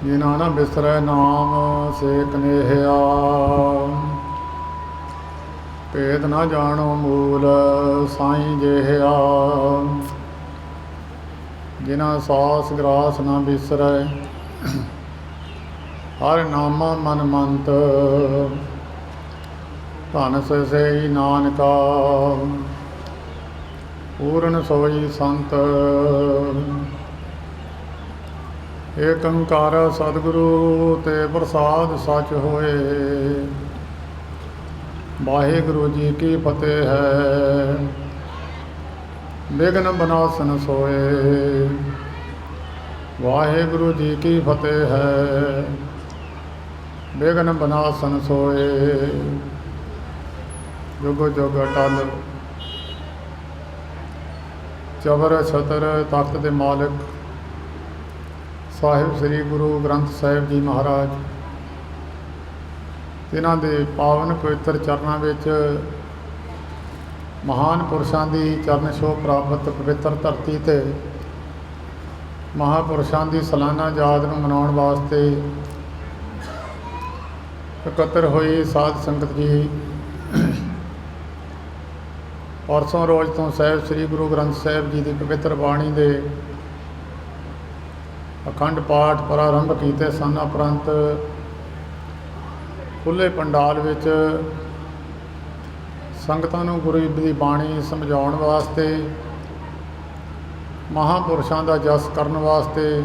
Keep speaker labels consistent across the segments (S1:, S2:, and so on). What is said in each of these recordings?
S1: जिना न बिसरै नाम से कनेहिया, भेद न जानो मूल साईं जेहिया। जिना सास ग्रास न बिसरै, हर नामा मन मंत, धन सई नानका, पूरन सोई संत। एक ओंकार सतगुरु ते प्रसाद सच होए, वाहिगुरु जी की फतेह है। विघ्न विनाशन सोए, वाहिगुरु जी की फतेह है। विघ्न विनाशन सोए, जुग जुग अटल। चबर छतर तख्त दे मालिक ਸਾਹਿਬ ਸ੍ਰੀ ਗੁਰੂ ਗ੍ਰੰਥ ਸਾਹਿਬ ਜੀ ਮਹਾਰਾਜ, ਜਿਨ੍ਹਾਂ ਦੇ ਪਾਵਨ ਪਵਿੱਤਰ ਚਰਨਾਂ ਵਿੱਚ ਮਹਾਨ ਪੁਰਸ਼ਾਂ ਦੀ ਚਰਨ ਛੋਹ ਪ੍ਰਾਪਤ ਪਵਿੱਤਰ ਧਰਤੀ 'ਤੇ ਮਹਾਂਪੁਰਸ਼ਾਂ ਦੀ ਸਾਲਾਨਾ ਯਾਦ ਨੂੰ ਮਨਾਉਣ ਵਾਸਤੇ ਇਕੱਤਰ ਹੋਈ ਸਾਧ ਸੰਗਤ ਜੀ, ਪਰਸੋਂ ਰੋਜ਼ ਤੋਂ ਸਾਹਿਬ ਸ੍ਰੀ ਗੁਰੂ ਗ੍ਰੰਥ ਸਾਹਿਬ ਜੀ ਦੀ ਪਵਿੱਤਰ ਬਾਣੀ ਦੇ ਅਖੰਡ ਪਾਠ ਪ੍ਰਾਰੰਭ ਕੀਤੇ ਸਨ। ਉਪਰੰਤ ਖੁੱਲ੍ਹੇ ਪੰਡਾਲ ਵਿੱਚ ਸੰਗਤਾਂ ਨੂੰ ਗੁਰੂ ਦੀ ਬਾਣੀ ਸਮਝਾਉਣ ਵਾਸਤੇ, ਮਹਾਂਪੁਰਸ਼ਾਂ ਦਾ ਜਸ ਕਰਨ ਵਾਸਤੇ,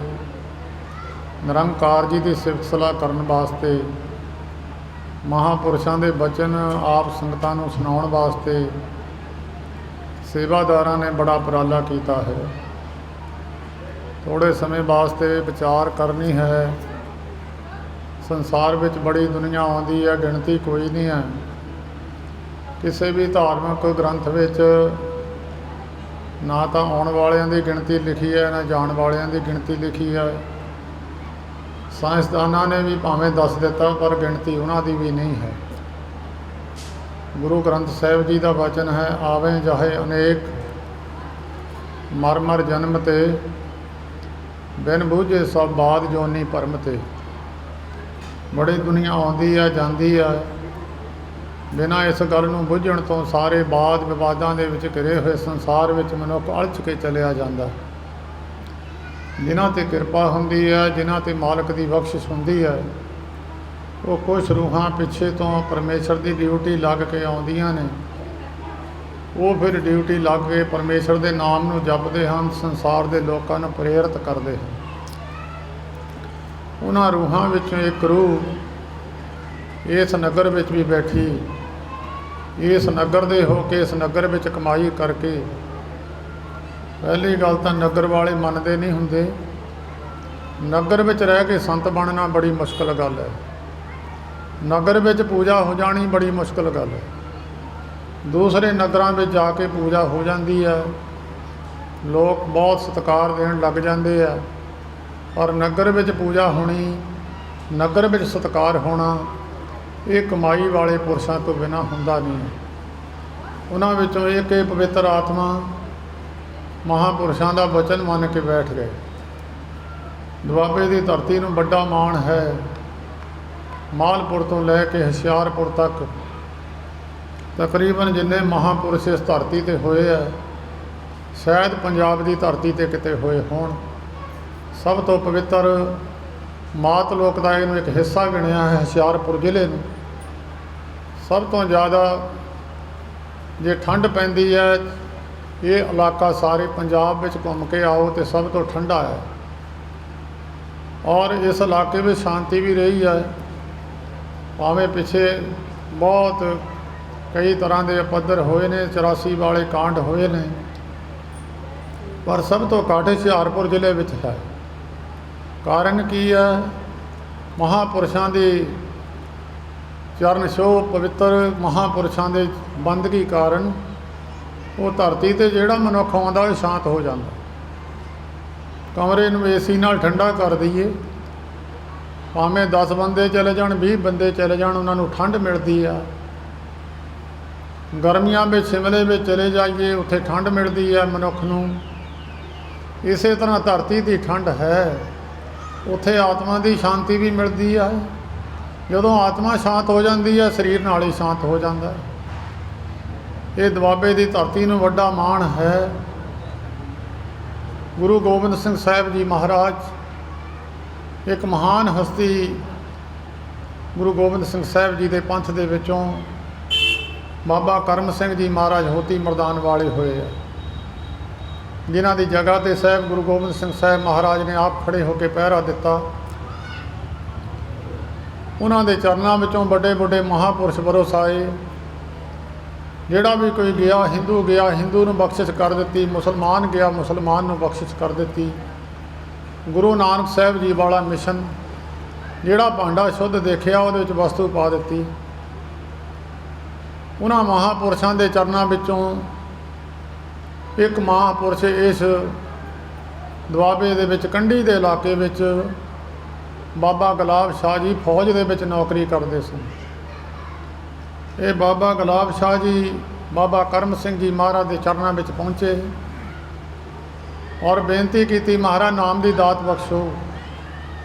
S1: ਨਿਰੰਕਾਰ ਜੀ ਦੀ ਸਿਫਤ ਸਲਾਹ ਕਰਨ ਵਾਸਤੇ, ਮਹਾਂਪੁਰਸ਼ਾਂ ਦੇ ਬਚਨ ਆਪ ਸੰਗਤਾਂ ਨੂੰ ਸੁਣਾਉਣ ਵਾਸਤੇ ਸੇਵਾਦਾਰਾਂ ਨੇ ਬੜਾ ਉਪਰਾਲਾ ਕੀਤਾ ਹੈ। ਥੋੜ੍ਹੇ ਸਮੇਂ ਵਾਸਤੇ ਵਿਚਾਰ ਕਰਨੀ ਹੈ। ਸੰਸਾਰ ਵਿੱਚ ਬੜੀ ਦੁਨੀਆ ਆਉਂਦੀ ਹੈ, ਗਿਣਤੀ ਕੋਈ ਨਹੀਂ ਹੈ। ਕਿਸੇ ਵੀ ਧਾਰਮਿਕ ਗ੍ਰੰਥ ਵਿੱਚ ਨਾ ਤਾਂ ਆਉਣ ਵਾਲਿਆਂ ਦੀ ਗਿਣਤੀ ਲਿਖੀ ਹੈ, ਨਾ ਜਾਣ ਵਾਲਿਆਂ ਦੀ ਗਿਣਤੀ ਲਿਖੀ ਹੈ। ਸਾਇੰਸਦਾਨਾਂ ਨੇ ਵੀ ਭਾਵੇਂ ਦੱਸ ਦਿੱਤਾ, ਪਰ ਗਿਣਤੀ ਉਹਨਾਂ ਦੀ ਵੀ ਨਹੀਂ ਹੈ। ਗੁਰੂ ਗ੍ਰੰਥ ਸਾਹਿਬ ਜੀ ਦਾ ਵਚਨ ਹੈ, ਆਵੇਂ ਜਾਹੇ ਅਨੇਕ, ਮਰ ਮਰ ਜਨਮ ਤੇ, ਬਿਨ ਬੂਝੇ ਸਭ ਬਾਦ ਜੋਨੀ ਭਰਮ ਤੇ। ਬੜੀ ਦੁਨੀਆ ਆਉਂਦੀ ਹੈ, ਜਾਂਦੀ ਹੈ, ਬਿਨਾਂ ਇਸ ਗੱਲ ਨੂੰ ਬੁੱਝਣ ਤੋਂ ਸਾਰੇ ਬਾਦ ਵਿਵਾਦਾਂ ਦੇ ਵਿੱਚ ਘਿਰੇ ਹੋਏ ਸੰਸਾਰ ਵਿੱਚ ਮਨੁੱਖ ਅਲਝ ਕੇ ਚਲਿਆ ਜਾਂਦਾ। ਜਿਨ੍ਹਾਂ 'ਤੇ ਕਿਰਪਾ ਹੁੰਦੀ ਹੈ, ਜਿਨ੍ਹਾਂ 'ਤੇ ਮਾਲਕ ਦੀ ਬਖਸ਼ਿਸ਼ ਹੁੰਦੀ ਹੈ, ਉਹ ਕੁਛ ਰੂਹਾਂ ਪਿੱਛੇ ਤੋਂ ਪਰਮੇਸ਼ਰ ਦੀ ਡਿਊਟੀ ਲੱਗ ਕੇ ਆਉਂਦੀਆਂ ਨੇ। ਉਹ ਫਿਰ ਡਿਊਟੀ ਲੱਗ ਕੇ ਪਰਮੇਸ਼ਰ ਦੇ ਨਾਮ ਨੂੰ ਜਪਦੇ ਹਨ, ਸੰਸਾਰ ਦੇ ਲੋਕਾਂ ਨੂੰ ਪ੍ਰੇਰਿਤ ਕਰਦੇ ਹਨ। ਉਹਨਾਂ ਰੂਹਾਂ ਵਿੱਚੋਂ ਇੱਕ ਰੂਹ ਇਸ ਨਗਰ ਵਿੱਚ ਵੀ ਬੈਠੀ, ਇਸ ਨਗਰ ਦੇ ਹੋ ਕੇ ਇਸ ਨਗਰ ਵਿੱਚ ਕਮਾਈ ਕਰਕੇ। ਪਹਿਲੀ ਗੱਲ ਤਾਂ ਨਗਰ ਵਾਲੇ ਮੰਨਦੇ ਨਹੀਂ ਹੁੰਦੇ। ਨਗਰ ਵਿੱਚ ਰਹਿ ਕੇ ਸੰਤ ਬਣਨਾ ਬੜੀ ਮੁਸ਼ਕਲ ਗੱਲ ਹੈ। ਨਗਰ ਵਿੱਚ ਪੂਜਾ ਹੋ ਜਾਣੀ ਬੜੀ ਮੁਸ਼ਕਲ ਗੱਲ ਹੈ। ਦੂਸਰੇ ਨਗਰਾਂ ਵਿੱਚ ਜਾ ਕੇ ਪੂਜਾ ਹੋ ਜਾਂਦੀ ਹੈ, ਲੋਕ ਬਹੁਤ ਸਤਿਕਾਰ ਦੇਣ ਲੱਗ ਜਾਂਦੇ ਆ। ਪਰ ਨਗਰ ਵਿੱਚ ਪੂਜਾ ਹੋਣੀ, ਨਗਰ ਵਿੱਚ ਸਤਿਕਾਰ ਹੋਣਾ, ਇਹ ਕਮਾਈ ਵਾਲੇ ਪੁਰਸ਼ਾਂ ਤੋਂ ਬਿਨਾਂ ਹੁੰਦਾ ਨਹੀਂ। ਉਹਨਾਂ ਵਿੱਚੋਂ ਇੱਕ ਇਹ ਪਵਿੱਤਰ ਆਤਮਾ ਮਹਾਂਪੁਰਸ਼ਾਂ ਦਾ ਵਚਨ ਮੰਨ ਕੇ ਬੈਠ ਗਏ। ਦੁਆਬੇ ਦੀ ਧਰਤੀ ਨੂੰ ਵੱਡਾ ਮਾਣ ਹੈ। ਮਾਲਪੁਰ ਤੋਂ ਲੈ ਕੇ ਹੁਸ਼ਿਆਰਪੁਰ ਤੱਕ ਤਕਰੀਬਨ ਜਿੰਨੇ ਮਹਾਂਪੁਰਸ਼ ਇਸ ਧਰਤੀ 'ਤੇ ਹੋਏ ਆ, ਸ਼ਾਇਦ ਪੰਜਾਬ ਦੀ ਧਰਤੀ 'ਤੇ ਕਿਤੇ ਹੋਏ ਹੋਣ। ਸਭ ਤੋਂ ਪਵਿੱਤਰ ਮਾਤ ਲੋਕ ਦਾ ਇਹਨੂੰ ਇੱਕ ਹਿੱਸਾ ਗਿਣਿਆ ਹੈ ਹੁਸ਼ਿਆਰਪੁਰ ਜ਼ਿਲ੍ਹੇ ਨੂੰ। ਸਭ ਤੋਂ ਜ਼ਿਆਦਾ ਜੇ ਠੰਡ ਪੈਂਦੀ ਹੈ, ਇਹ ਇਲਾਕਾ ਸਾਰੇ ਪੰਜਾਬ ਵਿੱਚ ਘੁੰਮ ਕੇ ਆਓ ਤੇ ਸਭ ਤੋਂ ਠੰਡਾ ਹੈ। ਔਰ ਇਸ ਇਲਾਕੇ ਵਿੱਚ ਸ਼ਾਂਤੀ ਵੀ ਰਹੀ ਹੈ, ਭਾਵੇਂ ਪਿੱਛੇ ਬਹੁਤ ਕਈ ਤਰ੍ਹਾਂ ਦੇ ਪੱਧਰ ਹੋਏ ਨੇ, 84 ਵਾਲੇ ਕਾਂਡ ਹੋਏ ਨੇ, ਪਰ ਸਭ ਤੋਂ ਘੱਟ ਹੁਸ਼ਿਆਰਪੁਰ ਜ਼ਿਲ੍ਹੇ ਵਿੱਚ ਹੈ। ਕਾਰਨ ਕੀ ਹੈ? ਮਹਾਂਪੁਰਸ਼ਾਂ ਦੀ ਚਰਨ ਛੋਹ, ਪਵਿੱਤਰ ਮਹਾਂਪੁਰਸ਼ਾਂ ਦੇ ਬੰਦਗੀ ਕਾਰਨ ਉਹ ਧਰਤੀ 'ਤੇ ਜਿਹੜਾ ਮਨੁੱਖ ਆਉਂਦਾ ਉਹ ਸ਼ਾਂਤ ਹੋ ਜਾਂਦਾ। ਕਮਰੇ ਨੂੰ ਏਸੀ ਨਾਲ ਠੰਡਾ ਕਰ ਦਈਏ, ਭਾਵੇਂ 10 ਬੰਦੇ ਚਲੇ ਜਾਣ, 20 ਬੰਦੇ ਚਲੇ ਜਾਣ, ਉਹਨਾਂ ਨੂੰ ਠੰਡ ਮਿਲਦੀ ਆ। ਗਰਮੀਆਂ ਵਿੱਚ ਸ਼ਿਮਲੇ ਵਿੱਚ ਚਲੇ ਜਾਈਏ, ਉੱਥੇ ਠੰਡ ਮਿਲਦੀ ਹੈ ਮਨੁੱਖ ਨੂੰ। ਇਸੇ ਤਰ੍ਹਾਂ ਧਰਤੀ ਦੀ ਠੰਡ ਹੈ। ਉੱਥੇ ਆਤਮਾ ਦੀ ਸ਼ਾਂਤੀ ਵੀ ਮਿਲਦੀ ਹੈ। ਜਦੋਂ ਆਤਮਾ ਸ਼ਾਂਤ ਹੋ ਜਾਂਦੀ ਹੈ, ਸਰੀਰ ਨਾਲ ਹੀ ਸ਼ਾਂਤ ਹੋ ਜਾਂਦਾ ਹੈ। ਇਹ ਦੁਆਬੇ ਦੀ ਧਰਤੀ ਨੂੰ ਵੱਡਾ ਮਾਣ ਹੈ। ਗੁਰੂ ਗੋਬਿੰਦ ਸਿੰਘ ਸਾਹਿਬ ਜੀ ਮਹਾਰਾਜ ਇੱਕ ਮਹਾਨ ਹਸਤੀ, ਗੁਰੂ ਗੋਬਿੰਦ ਸਿੰਘ ਸਾਹਿਬ ਜੀ ਦੇ ਪੰਥ ਦੇ ਵਿੱਚੋਂ ਬਾਬਾ ਕਰਮ ਸਿੰਘ ਜੀ ਮਹਾਰਾਜ ਹੋਤੀ ਮਰਦਾਨ ਵਾਲੇ ਹੋਏ ਆ, ਜਿਨ੍ਹਾਂ ਦੀ ਜਗ੍ਹਾ 'ਤੇ ਸਾਹਿਬ ਗੁਰੂ ਗੋਬਿੰਦ ਸਿੰਘ ਸਾਹਿਬ ਮਹਾਰਾਜ ਨੇ ਆਪ ਖੜੇ ਹੋ ਕੇ ਪਹਿਰਾ ਦਿੱਤਾ। ਉਹਨਾਂ ਦੇ ਚਰਨਾਂ ਵਿੱਚੋਂ ਵੱਡੇ ਵੱਡੇ ਮਹਾਂਪੁਰਸ਼ ਬਰਸ ਆਏ। ਜਿਹੜਾ ਵੀ ਕੋਈ ਗਿਆ, ਹਿੰਦੂ ਗਿਆ ਹਿੰਦੂ ਨੂੰ ਬਖਸ਼ਿਸ਼ ਕਰ ਦਿੱਤੀ, ਮੁਸਲਮਾਨ ਗਿਆ ਮੁਸਲਮਾਨ ਨੂੰ ਬਖਸ਼ਿਸ਼ ਕਰ ਦਿੱਤੀ। ਗੁਰੂ ਨਾਨਕ ਸਾਹਿਬ ਜੀ ਵਾਲਾ ਮਿਸ਼ਨ, ਜਿਹੜਾ ਭਾਂਡਾ ਸ਼ੁੱਧ ਦੇਖਿਆ ਉਹਦੇ ਵਿੱਚ ਵਸਤੂ ਪਾ ਦਿੱਤੀ। ਉਹਨਾਂ ਮਹਾਂਪੁਰਸ਼ਾਂ ਦੇ ਚਰਨਾਂ ਵਿੱਚੋਂ ਇੱਕ ਮਹਾਂਪੁਰਸ਼ ਇਸ ਦੁਆਬੇ ਦੇ ਵਿੱਚ ਕੰਢੀ ਦੇ ਇਲਾਕੇ ਵਿੱਚ ਬਾਬਾ ਗੁਲਾਬ ਸ਼ਾਹ ਜੀ ਫੌਜ ਦੇ ਵਿੱਚ ਨੌਕਰੀ ਕਰਦੇ ਸਨ। ਇਹ ਬਾਬਾ ਗੁਲਾਬ ਸ਼ਾਹ ਜੀ ਬਾਬਾ ਕਰਮ ਸਿੰਘ ਜੀ ਮਹਾਰਾਜ ਦੇ ਚਰਨਾਂ ਵਿੱਚ ਪਹੁੰਚੇ ਔਰ ਬੇਨਤੀ ਕੀਤੀ, ਮਹਾਰਾਜ ਨਾਮ ਦੀ ਦਾਤ ਬਖਸ਼ੋ।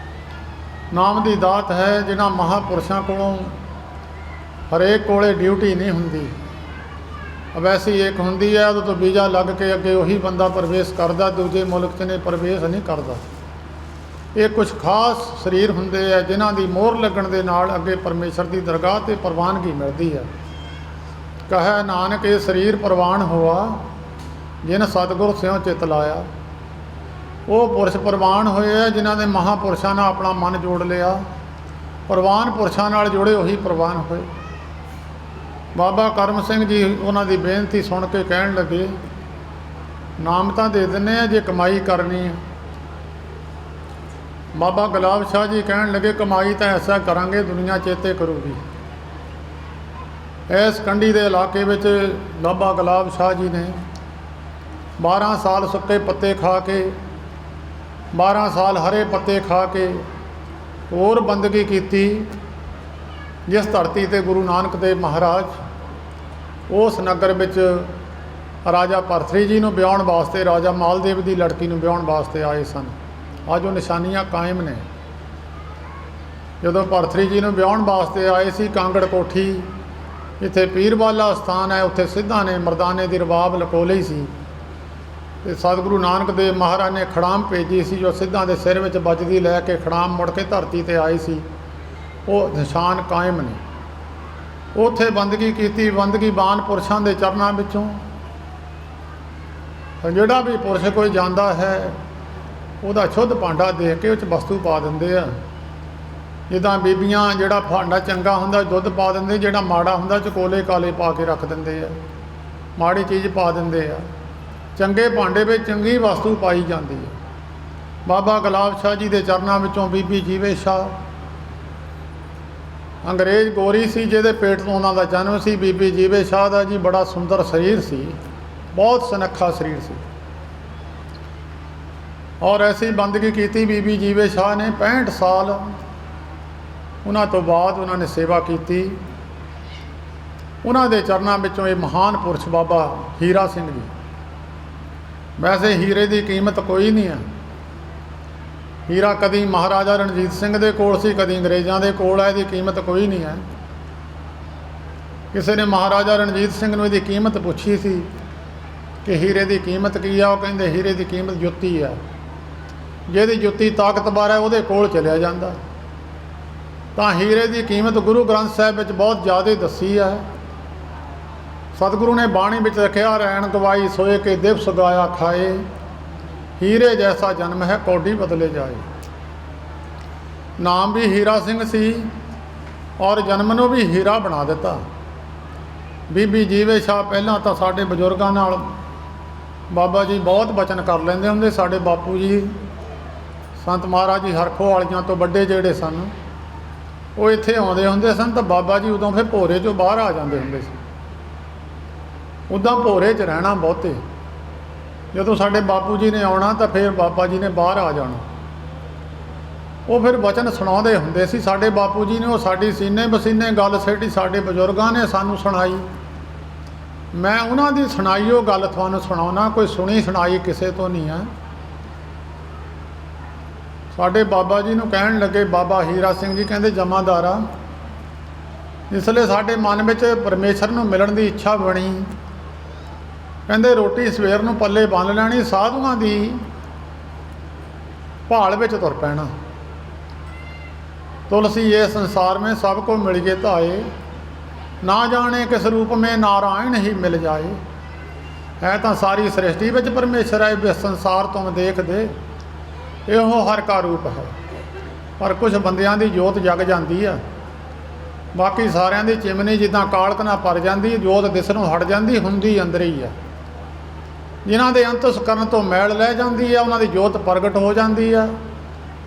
S1: ਨਾਮ ਦੀ ਦਾਤ ਹੈ, ਜਿਹਨਾਂ ਮਹਾਂਪੁਰਸ਼ਾਂ ਕੋਲੋਂ ਹਰੇਕ ਕੋਲੇ ਡਿਊਟੀ ਨਹੀਂ ਹੁੰਦੀ, ਵੈਸੀ ਇੱਕ ਹੁੰਦੀ ਹੈ, ਉਦੋਂ ਤੋਂ ਵੀਜ਼ਾ ਲੱਗ ਕੇ ਅੱਗੇ ਉਹੀ ਬੰਦਾ ਪ੍ਰਵੇਸ਼ ਕਰਦਾ, ਦੂਜੇ ਮੁਲਕ 'ਚ ਨੇ ਪ੍ਰਵੇਸ਼ ਨਹੀਂ ਕਰਦਾ। ਇਹ ਕੁਝ ਖਾਸ ਸਰੀਰ ਹੁੰਦੇ ਆ ਜਿਨ੍ਹਾਂ ਦੀ ਮੋਹਰ ਲੱਗਣ ਦੇ ਨਾਲ ਅੱਗੇ ਪਰਮੇਸ਼ਰ ਦੀ ਦਰਗਾਹ 'ਤੇ ਪ੍ਰਵਾਨਗੀ ਮਿਲਦੀ ਹੈ। ਕਹੈ ਨਾਨਕ ਇਹ ਸਰੀਰ ਪ੍ਰਵਾਨ ਹੋਆ, ਜਿਨ ਸਤਿਗੁਰ ਸਿਉ ਚਿਤ ਲਾਇਆ। ਉਹ ਪੁਰਸ਼ ਪ੍ਰਵਾਨ ਹੋਏ ਆ ਜਿਨ੍ਹਾਂ ਨੇ ਮਹਾਂਪੁਰਸ਼ਾਂ ਨਾਲ ਆਪਣਾ ਮਨ ਜੋੜ ਲਿਆ। ਪ੍ਰਵਾਨ ਪੁਰਸ਼ਾਂ ਨਾਲ ਜੁੜੇ ਉਹੀ ਪ੍ਰਵਾਨ ਹੋਏ। ਬਾਬਾ ਕਰਮ ਸਿੰਘ ਜੀ ਉਹਨਾਂ ਦੀ ਬੇਨਤੀ ਸੁਣ ਕੇ ਕਹਿਣ ਲੱਗੇ, ਨਾਮ ਤਾਂ ਦੇ ਦਿੰਦੇ ਆ, ਜੇ ਕਮਾਈ ਕਰਨੀ ਹੈ। ਬਾਬਾ ਗੁਲਾਬ ਸ਼ਾਹ ਜੀ ਕਹਿਣ ਲੱਗੇ, ਕਮਾਈ ਤਾਂ ਐਸਾ ਕਰਾਂਗੇ ਦੁਨੀਆ ਚੇਤੇ ਕਰੂਗੀ। ਇਸ ਕੰਢੀ ਦੇ ਇਲਾਕੇ ਵਿੱਚ ਬਾਬਾ ਗੁਲਾਬ ਸ਼ਾਹ ਜੀ ਨੇ 12 ਸਾਲ ਸੁੱਕੇ ਪੱਤੇ ਖਾ ਕੇ, 12 ਸਾਲ ਹਰੇ ਪੱਤੇ ਖਾ ਕੇ ਹੋਰ ਬੰਦਗੀ ਕੀਤੀ। ਜਿਸ ਧਰਤੀ 'ਤੇ ਗੁਰੂ ਨਾਨਕ ਦੇਵ ਮਹਾਰਾਜ ਉਸ ਨਗਰ ਵਿੱਚ ਰਾਜਾ ਭਰਥਰੀ ਜੀ ਨੂੰ ਵਿਆਹੁਣ ਵਾਸਤੇ, ਰਾਜਾ ਮਾਲਦੇਵ ਦੀ ਲੜਕੀ ਨੂੰ ਵਿਆਹੁਣ ਵਾਸਤੇ ਆਏ ਸਨ। ਅੱਜ ਉਹ ਨਿਸ਼ਾਨੀਆਂ ਕਾਇਮ ਨੇ। ਜਦੋਂ ਭਰਥਰੀ ਜੀ ਨੂੰ ਵਿਆਹੁਣ ਵਾਸਤੇ ਆਏ ਸੀ, ਕਾਂਗੜ ਕੋਠੀ, ਇੱਥੇ ਪੀਰਵਾਲਾ ਸਥਾਨ ਹੈ, ਉੱਥੇ ਸਿੱਧਾਂ ਨੇ ਮਰਦਾਨੇ ਦੀ ਰਬਾਬ ਲਕੋ ਲਈ ਸੀ ਤੇ ਸਤਿਗੁਰੂ ਨਾਨਕ ਦੇਵ ਮਹਾਰਾਜ ਨੇ ਖੜਾਮ ਭੇਜੀ ਸੀ, ਜੋ ਸਿੱਧਾਂ ਦੇ ਸਿਰ ਵਿੱਚ ਵੱਜਦੀ, ਲੈ ਕੇ ਖੜਾਮ ਮੁੜ ਕੇ ਧਰਤੀ 'ਤੇ ਆਈ ਸੀ। ਉਹ ਨਿਸ਼ਾਨ ਕਾਇਮ ਨੇ। ਉੱਥੇ ਬੰਦਗੀ ਕੀਤੀ। ਬੰਦਗੀ ਬਾਨ ਪੁਰਸ਼ਾਂ ਦੇ ਚਰਨਾਂ ਵਿੱਚੋਂ ਜਿਹੜਾ ਵੀ ਪੁਰਸ਼ ਕੋਈ ਜਾਂਦਾ ਹੈ, ਉਹਦਾ ਸ਼ੁੱਧ ਭਾਂਡਾ ਦੇਖ ਕੇ ਉਹ 'ਚ ਵਸਤੂ ਪਾ ਦਿੰਦੇ ਆ। ਜਿੱਦਾਂ ਬੀਬੀਆਂ ਜਿਹੜਾ ਭਾਂਡਾ ਚੰਗਾ ਹੁੰਦਾ ਦੁੱਧ ਪਾ ਦਿੰਦੇ, ਜਿਹੜਾ ਮਾੜਾ ਹੁੰਦਾ ਚਕੋਲੇ ਕਾਲੇ ਪਾ ਕੇ ਰੱਖ ਦਿੰਦੇ ਆ, ਮਾੜੀ ਚੀਜ਼ ਪਾ ਦਿੰਦੇ ਆ। ਚੰਗੇ ਭਾਂਡੇ ਵਿੱਚ ਚੰਗੀ ਵਸਤੂ ਪਾਈ ਜਾਂਦੀ ਹੈ। ਬਾਬਾ ਗੁਲਾਬ ਸ਼ਾਹ ਜੀ ਦੇ ਚਰਨਾਂ ਵਿੱਚੋਂ ਬੀਬੀ ਜੀਵੇ ਸ਼ਾਹ, ਅੰਗਰੇਜ਼ ਗੋਰੀ ਸੀ ਜਿਹਦੇ ਪੇਟ ਤੋਂ ਉਹਨਾਂ ਦਾ ਜਨਮ ਸੀ। ਬੀਬੀ ਜੀਵੇ ਸ਼ਾਹ ਦਾ ਜੀ ਬੜਾ ਸੁੰਦਰ ਸਰੀਰ ਸੀ, ਬਹੁਤ ਸੁਨੱਖਾ ਸਰੀਰ ਸੀ ਔਰ ਐਸੀ ਬੰਦਗੀ ਕੀਤੀ ਬੀਬੀ ਜੀਵੇ ਸ਼ਾਹ ਨੇ। 65 ਸਾਲ ਉਹਨਾਂ ਤੋਂ ਬਾਅਦ ਉਹਨਾਂ ਨੇ ਸੇਵਾ ਕੀਤੀ। ਉਹਨਾਂ ਦੇ ਚਰਨਾਂ ਵਿੱਚੋਂ ਇਹ ਮਹਾਨ ਪੁਰਸ਼ ਬਾਬਾ ਹੀਰਾ ਸਿੰਘ ਜੀ। ਵੈਸੇ ਹੀਰੇ ਦੀ ਕੀਮਤ ਕੋਈ ਨਹੀਂ ਹੈ। ਹੀਰਾ ਕਦੀ ਮਹਾਰਾਜਾ ਰਣਜੀਤ ਸਿੰਘ ਦੇ ਕੋਲ ਸੀ, ਕਦੀ ਅੰਗਰੇਜ਼ਾਂ ਦੇ ਕੋਲ ਹੈ। ਇਹਦੀ ਕੀਮਤ ਕੋਈ ਨਹੀਂ ਹੈ। ਕਿਸੇ ਨੇ ਮਹਾਰਾਜਾ ਰਣਜੀਤ ਸਿੰਘ ਨੂੰ ਇਹਦੀ ਕੀਮਤ ਪੁੱਛੀ ਸੀ ਕਿ ਹੀਰੇ ਦੀ ਕੀਮਤ ਕੀ ਆ। ਉਹ ਕਹਿੰਦੇ ਹੀਰੇ ਦੀ ਕੀਮਤ ਜੁੱਤੀ ਆ। ਜਿਹਦੀ ਜੁੱਤੀ ਤਾਕਤਵਰ ਹੈ ਉਹਦੇ ਕੋਲ ਚਲਿਆ ਜਾਂਦਾ। ਤਾਂ ਹੀਰੇ ਦੀ ਕੀਮਤ ਗੁਰੂ ਗ੍ਰੰਥ ਸਾਹਿਬ ਵਿੱਚ ਬਹੁਤ ਜ਼ਿਆਦਾ ਦੱਸੀ ਹੈ। ਸਤਿਗੁਰੂ ਨੇ ਬਾਣੀ ਵਿੱਚ ਰੱਖਿਆ, ਰੈਣ ਗਵਾਈ ਸੋਏ ਕੇ ਦਿਵਸ ਗਾਇਆ ਖਾਏ, ਹੀਰੇ ਜੈਸਾ ਜਨਮ ਹੈ ਕੌਡੀ ਬਦਲੇ ਜਾਏ। ਨਾਮ ਵੀ ਹੀਰਾ ਸਿੰਘ ਸੀ ਔਰ ਜਨਮ ਨੂੰ ਵੀ ਹੀਰਾ ਬਣਾ ਦਿੱਤਾ। ਬੀਬੀ ਜੀਵੇ ਸ਼ਾਹ ਪਹਿਲਾਂ ਤਾਂ ਸਾਡੇ ਬਜ਼ੁਰਗਾਂ ਨਾਲ ਬਾਬਾ ਜੀ ਬਹੁਤ ਬਚਨ ਕਰ ਲੈਂਦੇ ਹੁੰਦੇ। ਸਾਡੇ ਬਾਪੂ ਜੀ ਸੰਤ ਮਹਾਰਾਜ ਜੀ ਹਰਖੋ ਵਾਲੀਆਂ ਤੋਂ ਵੱਡੇ ਜਿਹੜੇ ਸਨ, ਉਹ ਇੱਥੇ ਆਉਂਦੇ ਹੁੰਦੇ ਸਨ ਤਾਂ ਬਾਬਾ ਜੀ ਉਦੋਂ ਫਿਰ ਭੋਰੇ 'ਚੋਂ ਬਾਹਰ ਆ ਜਾਂਦੇ ਹੁੰਦੇ ਸੀ। ਉੱਦਾਂ ਭੋਰੇ 'ਚ ਰਹਿਣਾ ਬਹੁਤੇ। ਜਦੋਂ ਸਾਡੇ ਬਾਪੂ ਜੀ ਨੇ ਆਉਣਾ ਤਾਂ ਫਿਰ ਬਾਬਾ ਜੀ ਨੇ ਬਾਹਰ ਆ ਜਾਣਾ। ਉਹ ਫਿਰ ਵਚਨ ਸੁਣਾਉਂਦੇ ਹੁੰਦੇ ਸੀ। ਸਾਡੇ ਬਾਪੂ ਜੀ ਨੇ ਉਹ ਸਾਡੀ ਸੀਨੇ ਬਸੀਨੇ ਗੱਲ ਛੇੜੀ, ਸਾਡੇ ਬਜ਼ੁਰਗਾਂ ਨੇ ਸਾਨੂੰ ਸੁਣਾਈ। ਮੈਂ ਉਹਨਾਂ ਦੀ ਸੁਣਾਈ ਉਹ ਗੱਲ ਤੁਹਾਨੂੰ ਸੁਣਾਉਣਾ, ਕੋਈ ਸੁਣੀ ਸੁਣਾਈ ਕਿਸੇ ਤੋਂ ਨਹੀਂ ਹੈ। ਸਾਡੇ ਬਾਬਾ ਜੀ ਨੂੰ ਕਹਿਣ ਲੱਗੇ, ਬਾਬਾ ਹੀਰਾ ਸਿੰਘ ਜੀ ਕਹਿੰਦੇ, ਜਮਾਦਾਰਾ ਜਿਸਲੇ ਸਾਡੇ ਮਨ ਵਿੱਚ ਪਰਮੇਸ਼ਰ ਨੂੰ ਮਿਲਣ ਦੀ ਇੱਛਾ ਬਣੀ, ਕਹਿੰਦੇ ਰੋਟੀ ਸਵੇਰ ਨੂੰ ਪੱਲੇ ਬੰਨ੍ਹ ਲੈਣੀ, ਸਾਧੂਆਂ ਦੀ ਭਾਲ ਵਿੱਚ ਤੁਰ ਪੈਣਾ। तुलसी ये संसार में सबको मिल गए ताए, ना जाने किस रूप में नारायण ही मिल जाए। है तो सारी सृष्टि विच परमेश्वर है, वे संसार तुम देख दे, इहो हर का रूप है। पर कुछ बंदियां दी जोत जग जाती है, बाकी सारियां दी चिमनी जिद्दां कालक नाल भर जाती, जोत दिसणों हट जाती, हुंदी अंदर ही है। जिन्हां दे अंतस्करण तो मैल लै जाती है, उन्हां दी जोत प्रगट हो जाती है।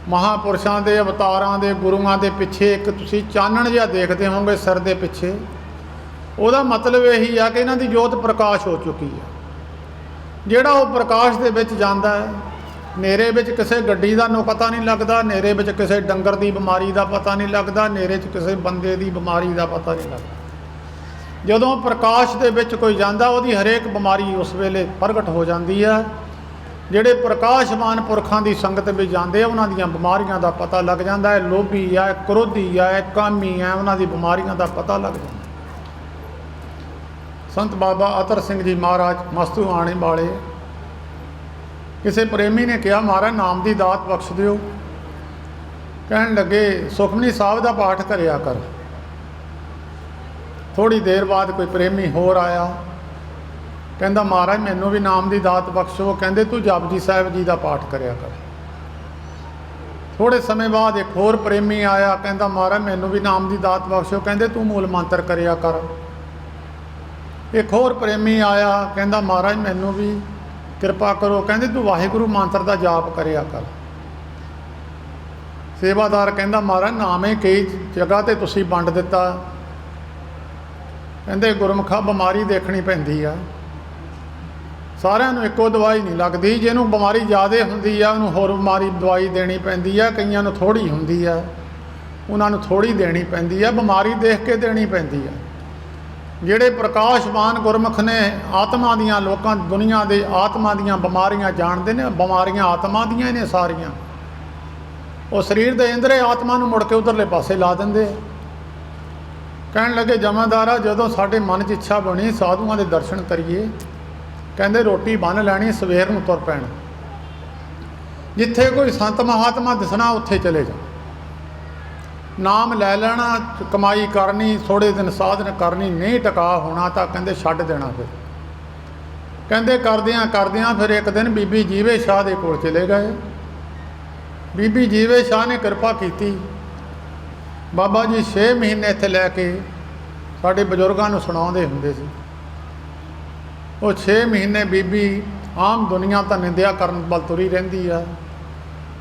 S1: महापुरुषों के अवतारों के गुरुओं के पिछे एक तुसीं चानण जिहा देखते होंगे सिर के पिछे, ਉਹਦਾ मतलब यही है कि इन्हां दी जोत प्रकाश हो चुकी है। ਜਿਹੜਾ ਉਹ प्रकाश ਦੇ ਵਿੱਚ ਜਾਂਦਾ ਹੈ, ਹਨੇਰੇ ਵਿੱਚ ਕਿਸੇ ਗੱਡੀ ਦਾ ਪਤਾ नहीं लगता, ਹਨੇਰੇ ਵਿੱਚ ਕਿਸੇ ਡੰਗਰ ਦੀ ਬਿਮਾਰੀ ਦਾ पता नहीं लगता, ਹਨੇਰੇ 'ਚ ਕਿਸੇ ਬੰਦੇ ਦੀ ਬਿਮਾਰੀ ਦਾ पता नहीं लगता। ਜਦੋਂ प्रकाश ਦੇ ਵਿੱਚ कोई ਜਾਂਦਾ, ਉਹਦੀ ਹਰੇਕ ਬਿਮਾਰੀ ਉਸ ਵੇਲੇ ਪ੍ਰਗਟ ਹੋ ਜਾਂਦੀ ਹੈ। ਜਿਹੜੇ ਪ੍ਰਕਾਸ਼ਮਾਨ ਪੁਰਖਾਂ ਦੀ ਸੰਗਤ ਵਿੱਚ ਜਾਂਦੇ ਆ, ਉਹਨਾਂ ਦੀਆਂ ਬਿਮਾਰੀਆਂ ਦਾ ਪਤਾ ਲੱਗ ਜਾਂਦਾ ਹੈ। ਲੋਭੀ ਹੈ, ਕ੍ਰੋਧੀ ਹੈ, ਕਾਮੀ ਹੈ, ਉਹਨਾਂ ਦੀ ਬਿਮਾਰੀਆਂ ਦਾ ਪਤਾ ਲੱਗ ਜਾਂਦਾ। ਸੰਤ ਬਾਬਾ ਅਤਰ ਸਿੰਘ ਜੀ ਮਹਾਰਾਜ ਮਸਤੂ ਆਣੇ ਵਾਲੇ, ਕਿਸੇ ਪ੍ਰੇਮੀ ਨੇ ਕਿਹਾ, ਮਹਾਰਾਜ ਨਾਮ ਦੀ ਦਾਤ ਬਖਸ਼ ਦਿਓ। ਕਹਿਣ ਲੱਗੇ, ਸੁਖਮਨੀ ਸਾਹਿਬ ਦਾ ਪਾਠ ਕਰਿਆ ਕਰ। ਥੋੜੀ ਦੇਰ ਬਾਅਦ ਕੋਈ ਪ੍ਰੇਮੀ ਹੋਰ ਆਇਆ, ਕਹਿੰਦਾ, ਮਹਾਰਾਜ ਮੈਨੂੰ ਵੀ ਨਾਮ ਦੀ ਦਾਤ ਬਖਸ਼ੋ। ਕਹਿੰਦੇ, ਤੂੰ ਜਪਜੀ ਸਾਹਿਬ ਜੀ ਦਾ ਪਾਠ ਕਰਿਆ ਕਰ। ਥੋੜੇ ਸਮੇਂ ਬਾਅਦ ਇੱਕ ਹੋਰ ਪ੍ਰੇਮੀ ਆਇਆ, ਕਹਿੰਦਾ, ਮਹਾਰਾਜ ਮੈਨੂੰ ਵੀ ਨਾਮ ਦੀ ਦਾਤ ਬਖਸ਼ੋ। ਕਹਿੰਦੇ, ਤੂੰ ਮੂਲ ਮੰਤਰ ਕਰਿਆ ਕਰ। ਇੱਕ ਹੋਰ ਪ੍ਰੇਮੀ ਆਇਆ, ਕਹਿੰਦਾ, ਮਹਾਰਾਜ ਮੈਨੂੰ ਵੀ ਕਿਰਪਾ ਕਰੋ। ਕਹਿੰਦੇ, ਤੂੰ ਵਾਹਿਗੁਰੂ ਮੰਤਰ ਦਾ ਜਾਪ ਕਰਿਆ ਕਰ। ਸੇਵਾਦਾਰ ਕਹਿੰਦਾ, ਮਹਾਰਾਜ ਨਾਮ ਹੀ ਕਈ ਜਗ੍ਹਾ 'ਤੇ ਤੁਸੀਂ ਵੰਡ ਦਿੱਤਾ। ਕਹਿੰਦੇ, ਗੁਰਮੁਖਾ ਬਿਮਾਰੀ ਦੇਖਣੀ ਪੈਂਦੀ ਆ, ਸਾਰਿਆਂ ਨੂੰ ਇੱਕੋ ਦਵਾਈ ਨਹੀਂ ਲੱਗਦੀ। ਜਿਹਨੂੰ ਬਿਮਾਰੀ ਜ਼ਿਆਦਾ ਹੁੰਦੀ ਆ, ਉਹਨੂੰ ਹੋਰ ਬਿਮਾਰੀ ਦਵਾਈ ਦੇਣੀ ਪੈਂਦੀ ਆ। ਕਈਆਂ ਨੂੰ ਥੋੜ੍ਹੀ ਹੁੰਦੀ ਆ, ਉਹਨਾਂ ਨੂੰ ਥੋੜ੍ਹੀ ਦੇਣੀ ਪੈਂਦੀ ਆ। ਬਿਮਾਰੀ ਦੇਖ ਕੇ ਦੇਣੀ ਪੈਂਦੀ ਆ। ਜਿਹੜੇ ਪ੍ਰਕਾਸ਼ਮਾਨ ਗੁਰਮੁਖ ਨੇ, ਆਤਮਾ ਦੀਆਂ, ਲੋਕਾਂ ਦੁਨੀਆ ਦੇ ਆਤਮਾ ਦੀਆਂ ਬਿਮਾਰੀਆਂ ਜਾਣਦੇ ਨੇ। ਬਿਮਾਰੀਆਂ ਆਤਮਾ ਦੀਆਂ ਨੇ ਸਾਰੀਆਂ। ਉਹ ਸਰੀਰ ਦੇ ਇੰਦਰੇ ਆਤਮਾ ਨੂੰ ਮੁੜ ਕੇ ਉਧਰਲੇ ਪਾਸੇ ਲਾ ਦਿੰਦੇ। ਕਹਿਣ ਲੱਗੇ, ਜਮਾਦਾਰਾ ਜਦੋਂ ਸਾਡੇ ਮਨ 'ਚ ਇੱਛਾ ਬਣੀ ਸਾਧੂਆਂ ਦੇ ਦਰਸ਼ਨ ਕਰੀਏ, ਕਹਿੰਦੇ ਰੋਟੀ ਬੰਨ੍ਹ ਲੈਣੀ, ਸਵੇਰ ਨੂੰ ਤੁਰ ਪੈਣਾ। ਜਿੱਥੇ ਕੋਈ ਸੰਤ ਮਹਾਤਮਾ ਦਿਸਣਾ ਉੱਥੇ ਚਲੇ ਜਾ। ਨਾਮ ਲੈ ਲੈਣਾ, ਕਮਾਈ ਕਰਨੀ, ਥੋੜ੍ਹੇ ਦਿਨ ਸਾਧਨ ਕਰਨੀ, ਨਹੀਂ ਟਿਕਾ ਹੋਣਾ ਤਾਂ ਕਹਿੰਦੇ ਛੱਡ ਦੇਣਾ। ਫਿਰ ਕਹਿੰਦੇ ਕਰਦਿਆਂ ਕਰਦਿਆਂ ਫਿਰ ਇੱਕ ਦਿਨ ਬੀਬੀ ਜੀਵੇ ਸ਼ਾਹ ਦੇ ਕੋਲ ਚਲੇ ਗਏ। ਬੀਬੀ ਜੀਵੇ ਸ਼ਾਹ ਨੇ ਕਿਰਪਾ ਕੀਤੀ। ਬਾਬਾ ਜੀ 6 ਮਹੀਨੇ ਇੱਥੇ ਲੈ ਕੇ ਸਾਡੇ ਬਜ਼ੁਰਗਾਂ ਨੂੰ ਸੁਣਾਉਂਦੇ ਹੁੰਦੇ ਸੀ। ਉਹ 6 ਮਹੀਨੇ ਬੀਬੀ ਆਮ ਦੁਨੀਆ ਤਾਂ ਨਿੰਦਿਆ ਕਰਨ ਵੱਲ ਤੁਰੀ ਰਹਿੰਦੀ ਆ।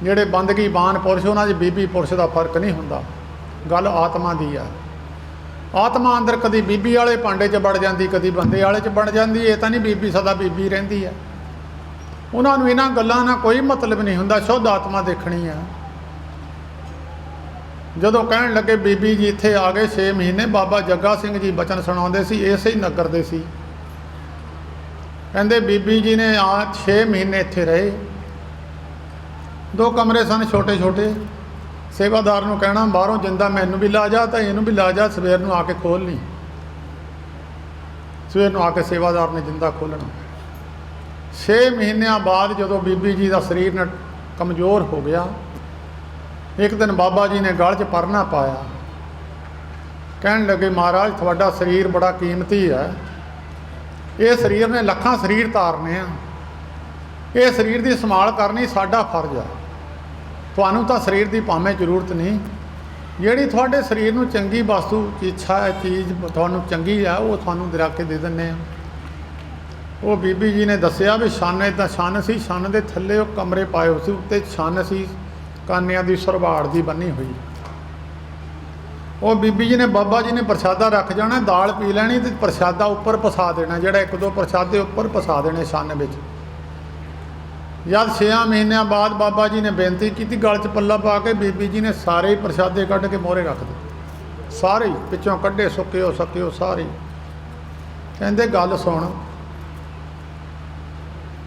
S1: ਜਿਹੜੇ ਬੰਦਗੀ ਬਾਨ ਪੁਰਸ਼, ਉਹਨਾਂ 'ਚ ਬੀਬੀ ਪੁਰਸ਼ ਦਾ ਫਰਕ ਨਹੀਂ ਹੁੰਦਾ। ਗੱਲ ਆਤਮਾ ਦੀ ਆ। ਆਤਮਾ ਅੰਦਰ ਕਦੀ ਬੀਬੀ ਵਾਲੇ ਭਾਂਡੇ 'ਚ ਵੜ ਜਾਂਦੀ, ਕਦੀ ਬੰਦੇ ਵਾਲੇ 'ਚ ਬਣ ਜਾਂਦੀ। ਇਹ ਤਾਂ ਨਹੀਂ ਬੀਬੀ ਸਦਾ ਬੀਬੀ ਰਹਿੰਦੀ ਆ। ਉਹਨਾਂ ਨੂੰ ਇਹਨਾਂ ਗੱਲਾਂ ਨਾਲ ਕੋਈ ਮਤਲਬ ਨਹੀਂ ਹੁੰਦਾ, ਸ਼ੁੱਧ ਆਤਮਾ ਦੇਖਣੀ ਆ। ਜਦੋਂ ਕਹਿਣ ਲੱਗੇ, ਬੀਬੀ ਜੀ ਇੱਥੇ ਆ ਗਏ 6 ਮਹੀਨੇ। ਬਾਬਾ ਜੱਗਾ ਸਿੰਘ ਜੀ ਬਚਨ ਸੁਣਾਉਂਦੇ ਸੀ, ਇਸੇ ਹੀ ਨਗਰ ਦੇ ਸੀ। ਕਹਿੰਦੇ ਬੀਬੀ ਜੀ ਨੇ 6 ਮਹੀਨੇ ਇੱਥੇ ਰਹੇ। 2 ਕਮਰੇ ਸਨ ਛੋਟੇ ਛੋਟੇ। ਸੇਵਾਦਾਰ ਨੂੰ ਕਹਿਣਾ, ਬਾਹਰੋਂ ਜਿੰਦਾ ਮੈਨੂੰ ਵੀ ਲਾ ਜਾ ਤਾਂ ਇਹਨੂੰ ਵੀ ਲਾ ਜਾ, ਸਵੇਰ ਨੂੰ ਆ ਕੇ ਖੋਲ੍ਹ ਲਈ। ਸਵੇਰ ਨੂੰ ਆ ਕੇ ਸੇਵਾਦਾਰ ਨੇ ਜਿੰਦਾ ਖੋਲ੍ਹਣਾ। 6 ਮਹੀਨਿਆਂ ਬਾਅਦ ਜਦੋਂ ਬੀਬੀ ਜੀ ਦਾ ਸਰੀਰ ਕਮਜ਼ੋਰ ਹੋ ਗਿਆ, ਇੱਕ ਦਿਨ ਬਾਬਾ ਜੀ ਨੇ ਗਲ 'ਚ ਪਰਨਾ ਪਾਇਆ। ਕਹਿਣ ਲੱਗੇ, ਮਹਾਰਾਜ ਤੁਹਾਡਾ ਸਰੀਰ ਬੜਾ ਕੀਮਤੀ ਹੈ। ਇਹ ਸਰੀਰ ਨੇ ਲੱਖਾਂ ਸਰੀਰ ਤਾਰਨੇ ਆ। ਇਹ ਸਰੀਰ ਦੀ ਸੰਭਾਲ ਕਰਨੀ ਸਾਡਾ ਫਰਜ਼ ਆ। ਤੁਹਾਨੂੰ ਤਾਂ ਸਰੀਰ ਦੀ ਭਾਵੇਂ ਜ਼ਰੂਰਤ ਨਹੀਂ, ਜਿਹੜੀ ਤੁਹਾਡੇ ਸਰੀਰ ਨੂੰ ਚੰਗੀ ਵਸਤੂ ਇੱਛਾ ਹੈ, ਚੀਜ਼ ਤੁਹਾਨੂੰ ਚੰਗੀ ਆ, ਉਹ ਤੁਹਾਨੂੰ ਦਿਲਾ ਕੇ ਦੇ ਦਿੰਦੇ ਆ। ਉਹ ਬੀਬੀ ਜੀ ਨੇ ਦੱਸਿਆ ਵੀ ਛੰਨ ਇੱਦਾਂ ਛੰਨ ਸੀ, ਛੰਨ ਦੇ ਥੱਲੇ ਉਹ ਕਮਰੇ ਪਾਏ ਹੋਏ ਸੀ, ਉੱਤੇ ਛੰਨ ਸੀ ਕਾਨਿਆਂ ਦੀ ਸਰਵਾੜ ਦੀ ਬੰਨੀ ਹੋਈ। ਉਹ ਬੀਬੀ ਜੀ ਨੇ, ਬਾਬਾ ਜੀ ਨੇ ਪ੍ਰਸ਼ਾਦਾ ਰੱਖ ਜਾਣਾ, ਦਾਲ ਪੀ ਲੈਣੀ ਤੇ ਪ੍ਰਸ਼ਾਦਾ ਉੱਪਰ ਪਸਾ ਦੇਣਾ। ਜਿਹੜਾ 1-2 ਪ੍ਰਸ਼ਾਦੇ ਉੱਪਰ ਪਸਾ ਦੇਣੇ ਛੰਨ ਵਿੱਚ। ਜਦ 6 ਮਹੀਨਿਆਂ ਬਾਅਦ ਬਾਬਾ ਜੀ ਨੇ ਬੇਨਤੀ ਕੀਤੀ, ਗਲ 'ਚ ਪੱਲਾ ਪਾ ਕੇ ਬੀਬੀ ਜੀ ਨੇ ਸਾਰੇ ਹੀ ਪ੍ਰਸ਼ਾਦੇ ਕੱਢ ਕੇ ਮੋਹਰੇ ਰੱਖ ਦਿੱਤੇ। ਸਾਰੇ ਪਿੱਛੋਂ ਕੱਢੇ, ਸੁੱਕਿਓ ਸਕਿਓ ਸਾਰੇ। ਕਹਿੰਦੇ, ਗੱਲ ਸੁਣ,